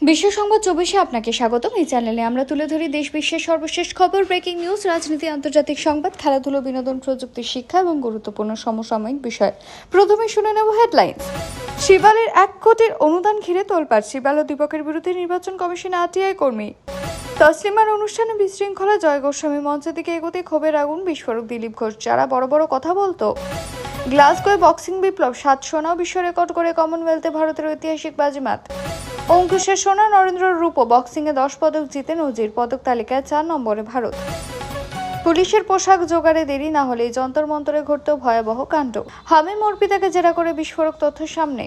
বিশ্ব সংবাদ 24-এ আপনাকে স্বাগতম। এই চ্যানেলে আমরা তুলে ধরি দেশ বিশ্বের সর্বশেষ খবর, ব্রেকিং নিউজ, রাজনীতি, আন্তর্জাতিক সংবাদ, খেলাধুলো, বিনোদন, প্রযুক্তি, শিক্ষা এবং গুরুত্বপূর্ণ সমসাময়িক বিষয়। প্রথমে শুনে নেব হেডলাইন্স। শিবালের 1 কোটির অনুদান ঘিরে তোলপাড়, শিবাল ও দীপকের বিরুদ্ধে নির্বাচন কমিশনে আরটিআই কর্মী। তসলিমার অনুষ্ঠানে বিশৃঙ্খলা, জয় গোস্বামী মঞ্চের দিকে এগোতে ক্ষোভের আগুন, বিস্ফোরক দিলীপ ঘোষ। যারা বড় বড় কথা বলতো। গ্লাসগোয় বক্সিং বিপ্লব, 7 সোনাও বিশ্ব রেকর্ড করে কমনওয়েলথে ভারতের ঐতিহাসিক বাজিমাত। অঙ্কুশের সোনা, নরেন্দ্রর রূপো, বক্সিংয়ে 10 পদক জিতে নজির, পদক তালিকায় 4 নম্বরে ভারত। পুলিশের পোশাক জোগাড়ে দেরি না হলেই যন্তর মন্তরে ঘটত ভয়াবহ কাণ্ড। হামিম অর্পিতাকে জেরা করে বিস্ফোরক তথ্য সামনে।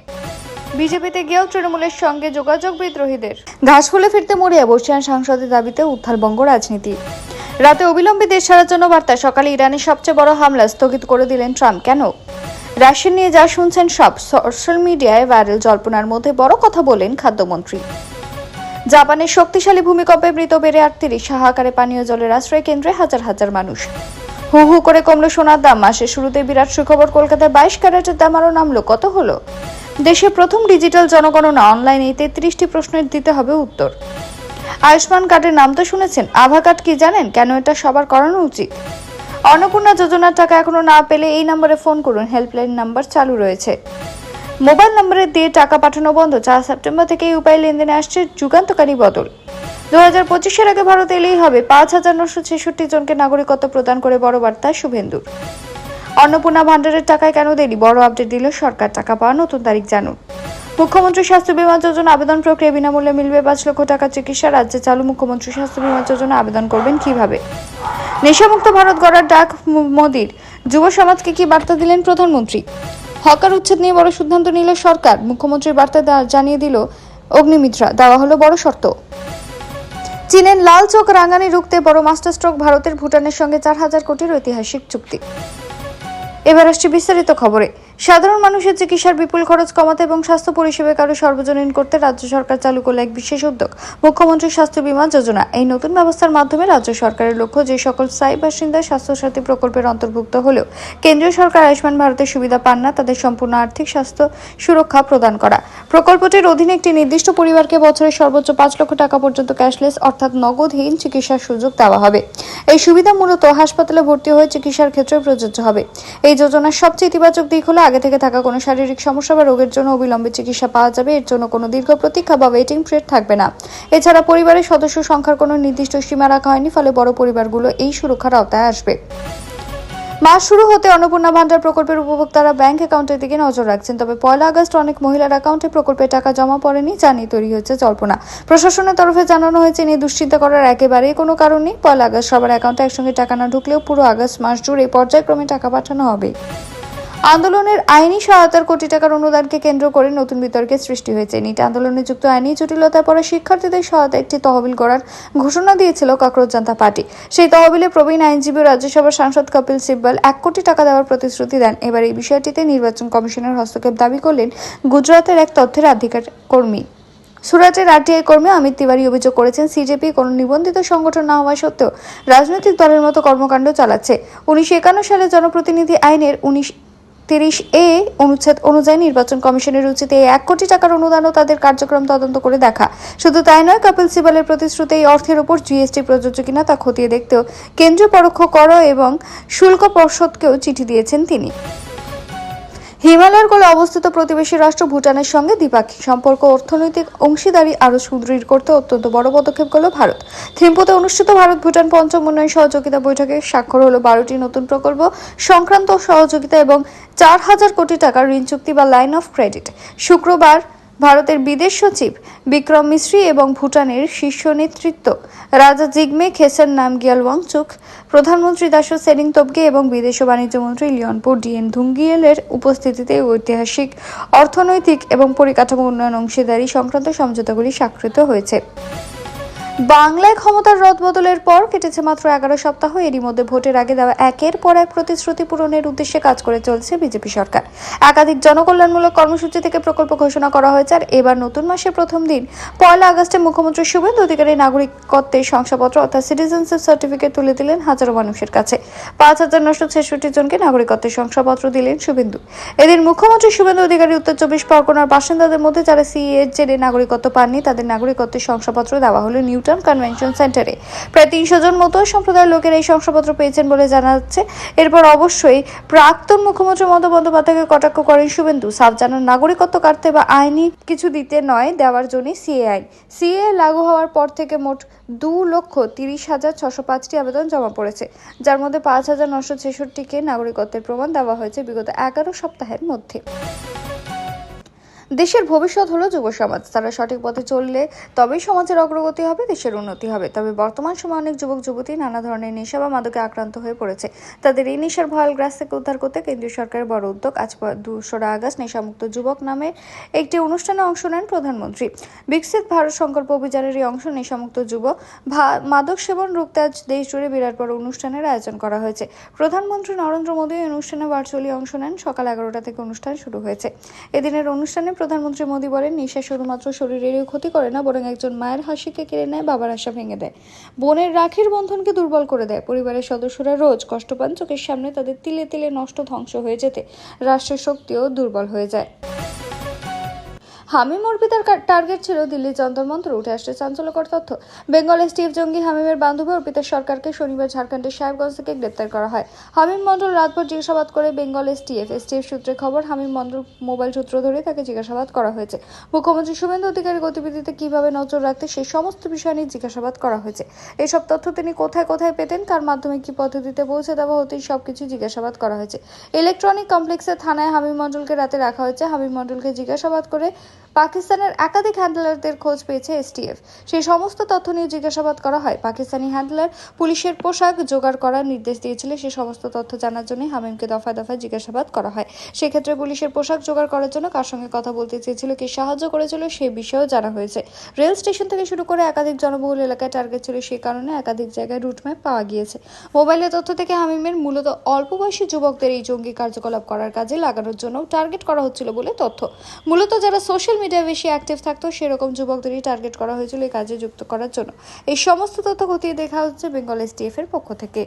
বিজেপিতে গিয়েও তৃণমূলের সঙ্গে যোগাযোগ বিদ্রোহীদের। ঘাস ফুলে ফিরতে মরিয়া বর্ষিয়ান সাংসদের দাবিতে উত্থালবঙ্গ রাজনীতি। রাতে অবিলম্বে দেশ ছাড়ার জন্য বার্তা, সকালে ইরানের সবচেয়ে বড় হামলা স্থগিত করে দিলেন ট্রাম্প। কেন? রাশিয়ান নিয়ে যা শুনছেন সব। সোশ্যাল মিডিয়ায় ভাইরাল জল্পনার মধ্যে বড় কথা বলেন খাদ্যমন্ত্রী। জাপানের শক্তিশালী ভূমিকম্পে মৃত বেড়ে 38, হাহাকারে পানীয় জলের আশ্রয় কেন্দ্রে হাজার হাজার মানুষ। হু হু করে কমলো সোনার দাম, মাসের শুরুতে বিরাট সুখবর, কলকাতায় 22 ক্যারেটের দাম আরও নামলো। কত হলো? দেশের প্রথম ডিজিটাল জনগণনা অনলাইনে 33টি প্রশ্নের দিতে হবে উত্তর। আয়ুষ্মান কার্ডের নাম তো শুনেছেন, আভা কার্ড কি জানেন? কেন এটা সবার করানো উচিত? অন্নপূর্ণা যোজনার টাকা এখনো না পেলে এই নম্বরে ফোন করুন, হেল্পলাইন নাম্বার চালু রয়েছে। মোবাইল নম্বরে দিয়ে টাকা পাঠানো বন্ধ, 4 সেপ্টেম্বর থেকে এই উপায়ে লেনদেনে আসছে যুগান্তকারী বদল। 2025-এর আগে ভারত এলেই হবে 5,966 জনকে নাগরিকত্ব প্রদান করে বড় বার্তা শুভেন্দুর। অন্নপূর্ণা ভান্ডারের টাকায় কেন দেরি? বড় আপডেট দিল সরকার, টাকা পাওয়ার নতুন তারিখ জানুন। মুখ্যমন্ত্রী স্বাস্থ্য বীমা যোজনা আবেদন প্রক্রিয়া, বিনামূল্যে মিলবে 5 লক্ষ টাকা চিকিৎসা, রাজ্যে চালু মুখ্যমন্ত্রী স্বাস্থ্য বীমা যোজনা। আবেদন করবেন কিভাবে? নেশামুক্ত ভারত গড়ার ডাক মোদির, যুব সমাজকে কি বার্তা দিলেন প্রধানমন্ত্রী? হকার উচ্ছেদ নিয়ে বড় সিদ্ধান্ত নিল সরকার, মুখ্যমন্ত্রীর বার্তা জানিয়ে দিল অগ্নিমিত্রা, দেওয়া হলো বড় শর্ত। চীনের লাল চোখ রাঙানি রুখতে বড় মাস্টার স্ট্রোক ভারতের, ভুটানের সঙ্গে 4,000 কোটির ঐতিহাসিক চুক্তি। এবার আসছে বিস্তারিত খবরে। সাধারণ মানুষের চিকিৎসার বিপুল খরচ কমাতে এবং স্বাস্থ্য পরিষেবাকে আরও সর্বজনীন করতে রাজ্য সরকার চালু করল এক বিশেষ উদ্যোগ, মুখ্যমন্ত্রী স্বাস্থ্য বীমা যোজনা। এই নতুন ব্যবস্থার মাধ্যমে রাজ্য সরকারের লক্ষ্য, যে সকল স্থায়ী বাসিন্দা স্বাস্থ্যসাথী প্রকল্পের অন্তর্ভুক্ত হলেও কেন্দ্রীয় সরকার আয়ুষ্মান ভারতের সুবিধা পান না, তাদের সম্পূর্ণ আর্থিক স্বাস্থ্য সুরক্ষা প্রদান করা। প্রকল্পটির অধীনে একটি নির্দিষ্ট পরিবারকে বছরে সর্বোচ্চ 5 লক্ষ টাকা পর্যন্ত ক্যাশলেস অর্থাৎ নগদহীন চিকিৎসার সুযোগ দেওয়া হবে। এই সুবিধা মূলত হাসপাতালে ভর্তি হয়ে চিকিৎসার ক্ষেত্রে প্রযোজ্য হবে। এই যোজনার সবচেয়ে ইতিবাচক দিক হলো আগে থেকে থাকা কোনো শারীরিক সমস্যা বা রোগের জন্য অবিলম্বে চিকিৎসা পাওয়া যাবে। এর জন্য কোনো দীর্ঘ প্রতীক্ষা বা ওয়েটিং পিরিয়ড থাকবে না। এছাড়া পরিবারের সদস্য সংখ্যার কোনো নির্দিষ্ট সীমা রাখা হয়নি, ফলে বড় পরিবারগুলো এই সুরক্ষার আওতায় আসবে। মাস শুরু হতে অন্নপূর্ণা ভান্ডার প্রকল্পের উপভোক্তারা ব্যাংক অ্যাকাউন্টের দিকে নজর রাখছেন। তবে 1 আগস্ট অনেক মহিলার অ্যাকাউন্টে প্রকল্পের টাকা জমা পড়েনি, যা নিয়ে তৈরি হচ্ছে জল্পনা। প্রশাসনের তরফে জানানো হয়েছে, নিয়ে দুশ্চিন্তা করার একেবারেই কোনো কারণ নেই। 1 আগস্ট সবার অ্যাকাউন্টে একসঙ্গে টাকা না ঢুকলেও পুরো আগস্ট মাস জুড়ে পর্যায়ক্রমে টাকা পাঠানো হবে। আন্দোলনের আইনি সহায়তার কোটি টাকার অনুদানকে কেন্দ্র করে নতুন বিতর্কের সৃষ্টি হয়েছে। নিট আন্দোলনে যুক্ত আইনি জটিলতার পরে শিক্ষার্থীদের সহায়তা একটি তহবিল গড়ার ঘোষণা দিয়েছিল ককরোচ জনতা পার্টি। সেই তহবিলে প্রবীণ আইনজীবী ও রাজ্যসভার সাংসদ কপিল সিব্বল 1 কোটি টাকা দেওয়ার প্রতিশ্রুতি দেন। এবার এই বিষয়টিতে নির্বাচন কমিশনের হস্তক্ষেপ দাবি করলেন গুজরাটের এক তথ্যের অধিকার কর্মী। সুরাটের আরটিআই কর্মী অমিত তিওয়ারি অভিযোগ করেছেন, সিজেপি কোনো নিবন্ধিত সংগঠন না হওয়া সত্ত্বেও রাজনৈতিক দলের মতো কর্মকাণ্ড চালাচ্ছে। 1951 সালে জনপ্রতিনিধি আইনের 30A অনুচ্ছেদ অনুযায়ী নির্বাচন কমিশনের উচিত এই 1 কোটি টাকার অনুদানও তাদের কার্যক্রম তদন্ত করে দেখা। শুধু তাই নয়, কপিল সিবালের প্রতিশ্রুতি এই অর্থের উপর জিএসটি প্রযোজ্য কিনা তা খতিয়ে দেখতেও কেন্দ্রীয় পরোক্ষ কর এবং শুল্ক পর্ষদকেও চিঠি দিয়েছেন তিনি। হিমালয়ের কোলে অবস্থিত প্রতিবেশী রাষ্ট্র ভুটানের সঙ্গে দ্বিপাক্ষিক সম্পর্ক অর্থনৈতিক অংশীদারি আরও সুদৃঢ় করতে অত্যন্ত বড় পদক্ষেপ করল ভারত। থিম্পুতে অনুষ্ঠিত ভারত ভুটান পঞ্চম উন্নয়ন সহযোগিতা বৈঠকে স্বাক্ষর হলো 12টি নতুন প্রকল্প সংক্রান্ত সহযোগিতা এবং 4,000 কোটি টাকার ঋণ চুক্তি বা লাইন অফ ক্রেডিট। শুক্রবার ভারতের বিদেশ সচিব বিক্রম মিশ্রি এবং ভুটানের শীর্ষ নেতৃত্ব রাজা জিগমে খেসের নামগিয়াল ওয়াংচুক, প্রধানমন্ত্রী দাশো সেরিং তোবগে এবং বিদেশ ও বাণিজ্য মন্ত্রী লিওনপো ডিএন ধুঙ্গিয়েলের উপস্থিতিতে ঐতিহাসিক অর্থনৈতিক এবং পরিকাঠামো উন্নয়ন অংশীদারি সংক্রান্ত সমঝোতাগুলি স্বাক্ষরিত হয়েছে। বাংলায় ক্ষমতার রদবদলের পর কেটেছে মাত্র 11 সপ্তাহ। এরই মধ্যে ভোটের আগে দেওয়া একের পর এক প্রতিশ্রুতি পূরণের উদ্দেশ্যে কাজ করে চলছে বিজেপি সরকার। একাধিক জনকল্যাণমূলক কর্মসূচি থেকে প্রকল্প ঘোষণা করা হয়েছে। আর এবার নতুন মাসের প্রথম দিন 1 আগস্টে মুখ্যমন্ত্রী শুভেন্দু অধিকারী নাগরিকত্বের শংসাপত্র অর্থাৎ সিটিজেনশিপ সার্টিফিকেট তুলে দিলেন হাজারো মানুষের কাছে। 5,966 জনকে নাগরিকত্বের শংসাপত্র দিলেন শুভেন্দু। এদিন মুখ্যমন্ত্রী শুভেন্দু অধিকারী উত্তর 24 পরগনার বাসিন্দাদের মধ্যে যারা সিএ এর জেরে নাগরিকত্ব পাননি তাদের নাগরিকত্বের শংসাপত্র দেওয়া হলো নিউটাউন কনভেনশন সেন্টারে। প্রায় 300 জন মতো সম্প্রদায়ের লোকের এই শংসাপত্র পেয়েছেন বলে জানা যাচ্ছে। এরপর অবশ্যই প্রাক্তন মুখ্যমন্ত্রী মমতা বন্দ্যোপাধ্যায়কে কটাক্ষ করেন শুভেন্দু। সাফ জানান নাগরিকত্ব কাটতে বা আইনি কিছু দিতে নয়, দেওয়ার জন্য সিএ আইন। সিএ লাগু হওয়ার পর থেকে মোট 2,30,605টি আবেদন জমা পড়েছে, যার মধ্যে 5,966কে নাগরিকত্বের প্রমাণ দেওয়া হয়েছে বিগত 11 সপ্তাহের মধ্যে। দেশের ভবিষ্যৎ হলো যুব সমাজ। তারা সঠিক পথে চললে তবেই সমাজের অগ্রগতি হবে, দেশের উন্নতি হবে। তবে বর্তমান সময়ে অনেক যুবক যুবতী নানা ধরনের নেশা বা মাদকে আক্রান্ত হয়ে পড়েছে। তাদের এই নেশার ভয়াল গ্রাস থেকে উদ্ধার করতে কেন্দ্রীয় সরকারের বড় উদ্যোগ। আজ 2 আগস্ট নেশামুক্ত যুবক নামে একটি অনুষ্ঠানে অংশ নেন প্রধানমন্ত্রী। বিকশিত ভারত সংকল্প অভিযানের এই অংশ নেশামুক্ত যুব মাদক সেবন রুখতে আজ দেশ জুড়ে বিরাট বড় অনুষ্ঠানের আয়োজন করা হয়েছে। প্রধানমন্ত্রী নরেন্দ্র মোদী এই অনুষ্ঠানে ভার্চুয়ালি অংশ নেন। সকাল 11টা থেকে অনুষ্ঠান শুরু হয়েছে। এদিনের অনুষ্ঠানে প্রধানমন্ত্রী মোদী বলেন, নেশা শুধুমাত্র শরীরেরই ক্ষতি করে না, বরং একজন মায়ের হাসিকে কেড়ে নেয়, বাবার আশা ভেঙে দেয়, বোনের রাখির বন্ধনকে দুর্বল করে দেয়। পরিবারের সদস্যরা রোজ কষ্ট পান, চোখের সামনে তাদের তিলে তিলে নষ্ট ধ্বংস হয়ে যেতে রাষ্ট্রের শক্তিও দুর্বল হয়ে যায়। হামিম অর্পিতার টার্গেট ছিল দিল্লি যন্তর মন্তর। উঠে আসছে চাঞ্চল্যকর তথ্য। বেঙ্গল এসটিএফ জঙ্গি হামিমের বান্ধবী অর্পিতা সরকারকে শনিবার ঝাড়খণ্ডের সাহেবগঞ্জ থেকে গ্রেপ্তার করা হয়। হামিম মণ্ডল রাতভর জিজ্ঞাসাবাদ করে বেঙ্গল এসটিএফ সূত্রে খবর, হামিম মণ্ডল মোবাইল সূত্র ধরে তাকে জিজ্ঞাসাবাদ করা হয়েছে। মুখ্যমন্ত্রী শুভেন্দু অধিকারী গতিবিধিতে কিভাবে নজর রাখতে সেই সমস্ত বিষয় নিয়ে জিজ্ঞাসাবাদ করা হয়েছে। এসব তথ্য তিনি কোথায় কোথায় পেতেন, কার মাধ্যমে কি পদ্ধতিতে পৌঁছে দেওয়া হতো, সবকিছু জিজ্ঞাসাবাদ করা হয়েছে। ইলেকট্রনিক কমপ্লেক্সের থানায় হামিম মণ্ডলকে রাতে রাখা হয়েছে। হামিম মণ্ডলকে জিজ্ঞাসাবাদ করে পাকিস্তানের একাধিক হ্যান্ডলারদের খোঁজ পেয়েছে এসটিএফ। সেই সমস্ত তথ্য নিয়ে জিজ্ঞাসাবাদ করা হয়। পাকিস্তানি হ্যান্ডলার পুলিশের পোশাক জোগাড় করার নির্দেশ দিয়েছিল। সে সমস্ত তথ্য জানার জন্য হামিমকে দফায় দফায় জিজ্ঞাসাবাদ করা হয়। সেক্ষেত্রে পুলিশের পোশাক জোগাড় করার জন্য কার সঙ্গে কথা বলতে চেয়েছিল, কে সাহায্য করেছিল, সেই বিষয়েও জানা হয়েছে। রেল স্টেশন থেকে শুরু করে একাধিক জনবহুল এলাকায় টার্গেট ছিল, সেই কারণে একাধিক জায়গায় রুটম্যাপ পাওয়া গিয়েছে। মোবাইলের তথ্য থেকে হামিমের মূলত অল্প বয়সী যুবকদের এই জঙ্গি কার্যকলাপ করার কাজে লাগানোর জন্য টার্গেট করা হচ্ছিল বলে তথ্য। মূলত যারা সোশ্যাল মিডিয়ায় বেশি অ্যাক্টিভ থাকতো সেরকম যুবকদেরই টার্গেট করা হয়েছিল এই কাজে যুক্ত করার জন্য। এই সমস্ত তথ্য খতিয়ে দেখা হচ্ছে বেঙ্গল এসটিএফ এর পক্ষ থেকে।